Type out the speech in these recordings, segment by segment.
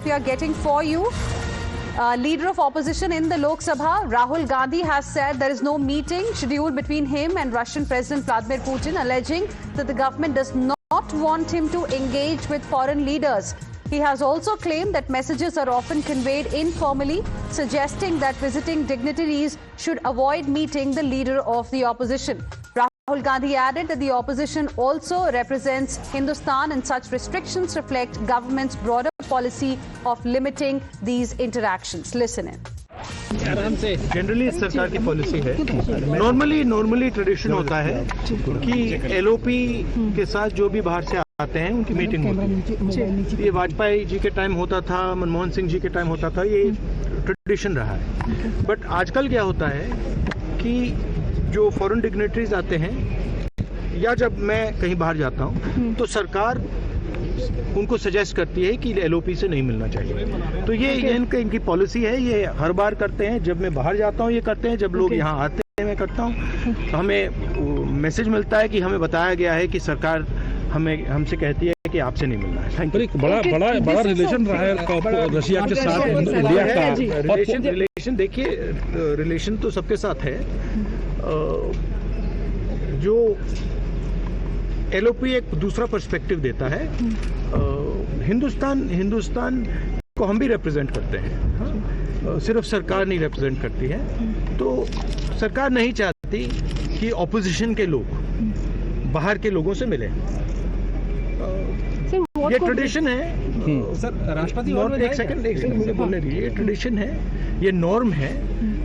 we are getting for you. Leader of opposition in the Lok Sabha, Rahul Gandhi, has said there is no meeting scheduled between him and Russian President Vladimir Putin, alleging that the government does not want him to engage with foreign leaders. He has also claimed that messages are often conveyed informally, suggesting that visiting dignitaries should avoid meeting the leader of the opposition. Rahul Gandhi added that the opposition also represents Hindustan and such restrictions reflect government's broader policy of limiting these interactions. Listen in. Generally सरकार की policy है। Normally tradition होता है कि LOP के साथ जो भी बाहर से आते हैं उनकी मीटिंग होती है। ये वाजपेयी जी के टाइम होता था, मनमोहन सिंह जी के टाइम होता था, ये ट्रेडिशन रहा है। बट आजकल क्या होता है कि जो फॉरेन डिग्नेटरीज आते हैं या जब मैं कहीं बाहर जाता हूँ तो सरकार उनको सजेस्ट करती है कि एलओपी से नहीं मिलना चाहिए। तो ये इनकी पॉलिसी है, ये हर बार करते हैं। जब मैं बाहर जाता हूँ ये करते हैं, जब लोग यहाँ आते हैं मैं करता हूँ। तो हमें मैसेज मिलता है कि हमें बताया गया है कि सरकार हमसे कहती है कि आपसे नहीं मिलना है। Thank you. बड़ा रिलेशन रहा है रशिया के साथ इंडिया का। रिलेशन देखिए, रिलेशन तो सबके साथ है। जो एलओपी एक दूसरा पर्सपेक्टिव देता है। हिंदुस्तान को हम भी रिप्रेजेंट करते हैं, सिर्फ सरकार नहीं रिप्रेजेंट करती है। तो सरकार नहीं चाहती कि ऑपोजिशन के लोग बाहर के लोगों से मिलें। ये ट्रेडिशन है सर। राष्ट्रपति एक सेकंड मुझे बोलने दीजिए। ये ट्रेडिशन है, ये नॉर्म है।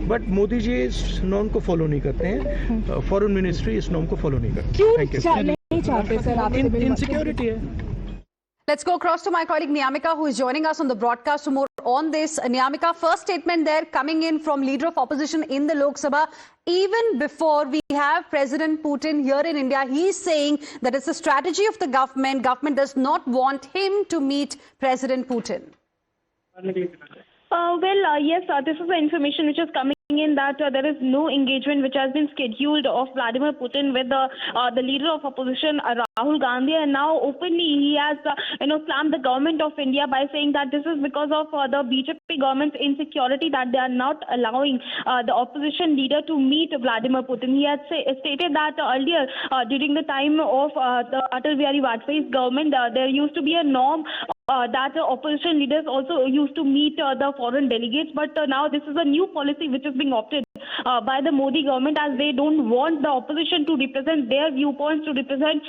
बट मोदी जी इस नॉर्म को फॉलो नहीं करते हैं। फॉरेन मिनिस्ट्री इस नॉर्म को फॉलो नहीं करती। इनसिक्योरिटी है। Let's go across to my colleague Niyamika, who is joining us on the broadcast for more on this. Niyamika, first statement there coming in from leader of opposition in the Lok Sabha. Even before we have President Putin here in India, he's saying that it's a strategy of the government. Government does not want him to meet President Putin. Yes, this is the information which is coming in that there is no engagement which has been scheduled of Vladimir Putin with the leader of opposition Rahul Gandhi, and now openly he has slammed the government of India by saying that this is because of the BJP government's insecurity that they are not allowing the opposition leader to meet Vladimir Putin. He had stated that earlier during the time of the Atal Bihari Vajpayee's government, there used to be a norm that opposition leaders also used to meet the foreign delegates, but now this is a new policy which is being opted by the Modi government, as they don't want the opposition to represent their viewpoints, to represent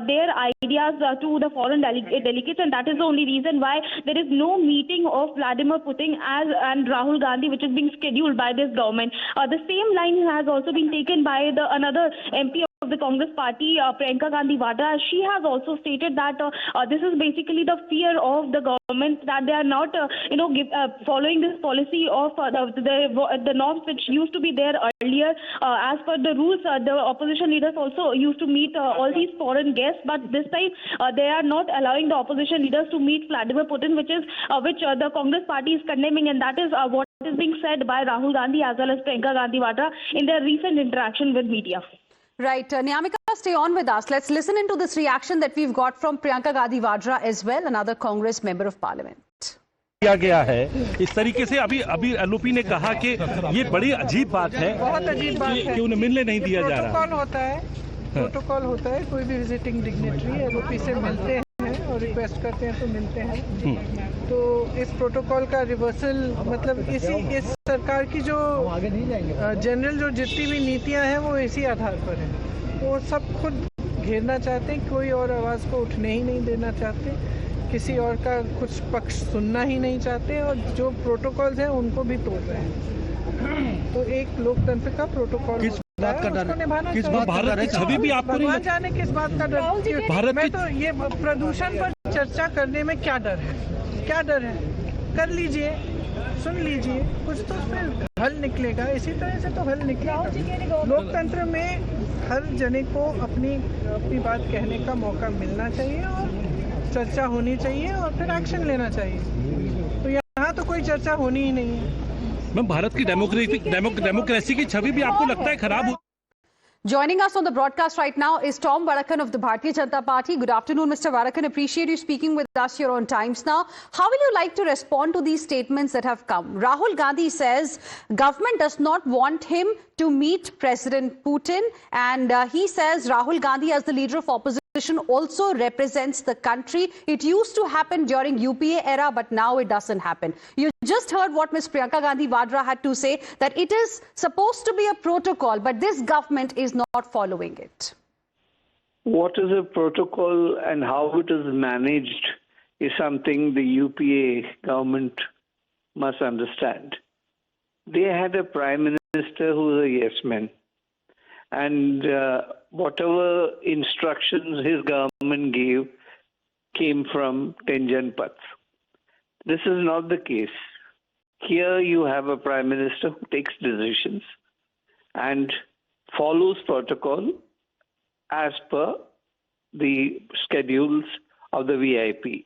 their ideas to the foreign delegates, and that is the only reason why there is no meeting of Vladimir Putin and Rahul Gandhi which is being scheduled by this government. The same line has also been taken by another MP of the Congress party, Priyanka Gandhi Vadra. She has also stated that this is basically the fear of the government, that they are not following this policy of the norms which used to be there earlier. As per the rules, the opposition leaders also used to meet all these foreign guests, but this time they are not allowing the opposition leaders to meet Vladimir Putin, which the Congress party is condemning, and that is what is being said by Rahul Gandhi as well as Priyanka Gandhi Vadra in their recent interaction with media. Right. Niyamika, stay on with us. Let's listen into this reaction that we've got from Priyanka Gandhi Vadra as well, another Congress member of parliament. किया गया है इस तरीके से। अभी LOP ने कहा कि ये बड़ी अजीब बात है, बहुत अजीब बात है कि उन्हें मिलने नहीं दिया जा रहा। प्रोटोकॉल होता है, कोई भी विजिटिंग डिग्नेटरी एलओपी से मिलते हैं और रिक्वेस्ट करते हैं तो मिलते हैं। तो इस प्रोटोकॉल का रिवर्सल मतलब इस सरकार की जो जनरल जो जितनी भी नीतियां हैं वो इसी आधार पर है। वो सब खुद घेरना चाहते हैं, कोई और आवाज़ को उठने ही नहीं देना चाहते, किसी और का कुछ पक्ष सुनना ही नहीं चाहते, और जो प्रोटोकॉल्स हैं उनको भी तोड़ रहे हैं। तो एक लोकतंत्र का प्रोटोकॉल किस बात का डर, किस भारत की छवि भी आपको नहीं जाने किस बात का डर। भारत में तो ये प्रदूषण पर चर्चा करने में क्या डर है, क्या डर है? कर लीजिए, सुन लीजिए, कुछ तो उसमें हल निकलेगा। इसी तरह से तो हल निकलेगा। लोकतंत्र में हर जने को अपनी बात कहने का मौका मिलना चाहिए और चर्चा होनी चाहिए और फिर एक्शन लेना चाहिए। तो यहाँ तो कोई चर्चा होनी ही नहीं है। मैम, भारत की डेमोक्रेसी की छवि भी आपको लगता है खराब हो? Joining us on the broadcast right now is Tom Varakan of the Bharatiya Janata Party. Good afternoon, Mr. Varakan. Appreciate you speaking with us here on Times Now. How will you like to respond to these statements that have come? Rahul Gandhi says government does not want him to meet President Putin, and he says Rahul Gandhi, as the leader of opposition, also represents the country. It used to happen during UPA era, but now it doesn't happen. You just heard what Ms. Priyanka Gandhi Vadra had to say, that it is supposed to be a protocol, but this government is not following it. What is a protocol and how it is managed is something the UPA government must understand. They had a prime minister who was a yes man. And whatever instructions his government gave came from 10 Janpaths. This is not the case. Here you have a prime minister who takes decisions and follows protocol as per the schedules of the VIP.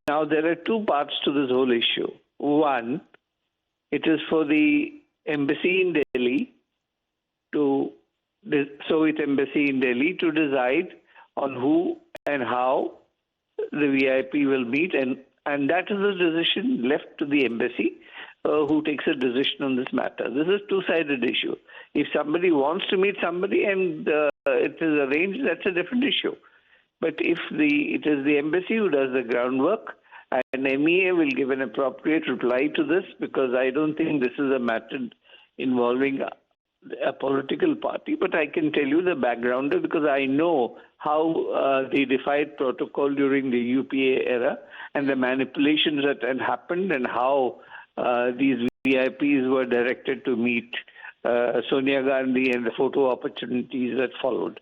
Now, there are two parts to this whole issue. One, it is for the embassy in Delhi, the Soviet embassy in Delhi, to decide on who and how the VIP will meet, and that is a decision left to the embassy who takes a decision on this matter. This is a two-sided issue. If somebody wants to meet somebody and it is arranged, that's a different issue. But if it is the embassy who does the groundwork, and MEA will give an appropriate reply to this, because I don't think this is a matter involving a political party, but I can tell you the background, because I know how they defied protocol during the UPA era and the manipulations that had happened, and how these VIPs were directed to meet Sonia Gandhi and the photo opportunities that followed.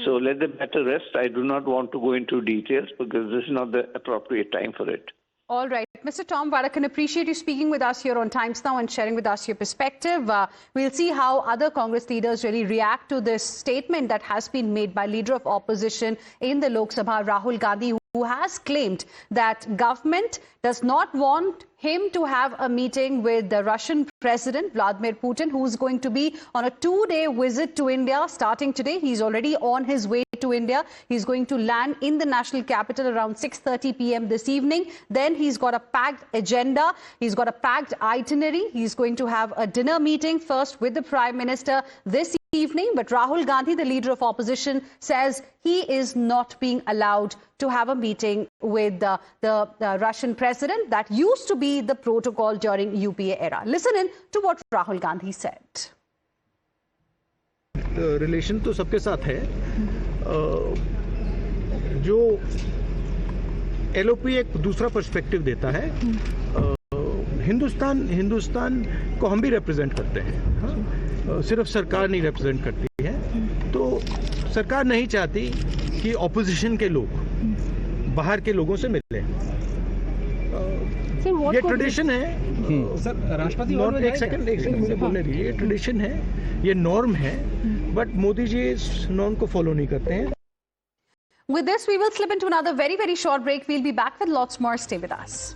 So let the matter rest. I do not want to go into details because this is not the appropriate time for it. All right. Mr. Tom Varakan, appreciate you speaking with us here on Times Now and sharing with us your perspective. We'll see how other Congress leaders really react to this statement that has been made by Leader of Opposition in the Lok Sabha, Rahul Gandhi, who has claimed that government does not want him to have a meeting with the Russian President Vladimir Putin, who is going to be on a 2-day visit to India starting today. He's already on his way to India. He's going to land in the national capital around 6:30 p.m. this evening. Then he's got a packed agenda. He's got a packed itinerary. He's going to have a dinner meeting first with the Prime Minister this evening. But Rahul Gandhi, the leader of opposition, says he is not being allowed to have a meeting with the Russian president. That used to be the protocol during UPA era. Listen in to what Rahul Gandhi said. Relation तो सबके साथ है. जो LOP एक दूसरा perspective देता है. हिंदुस्तान को हम भी रिप्रेजेंट करते हैं. सिर्फ सरकार नहीं रिप्रेजेंट करती है. तो सरकार नहीं चाहती कि ऑपोजिशन के लोग बाहर के लोगों से मिले. ये ट्रेडिशन है. सर, राष्ट्रपति एक सेकंड मुझे बोलने दीजिए. ये ट्रेडिशन है, ये नॉर्म है, बट मोदी जी इस नॉर्म को फॉलो नहीं करते हैं. With this, we will slip into another very short break. We'll be back with lots more. Stay with us.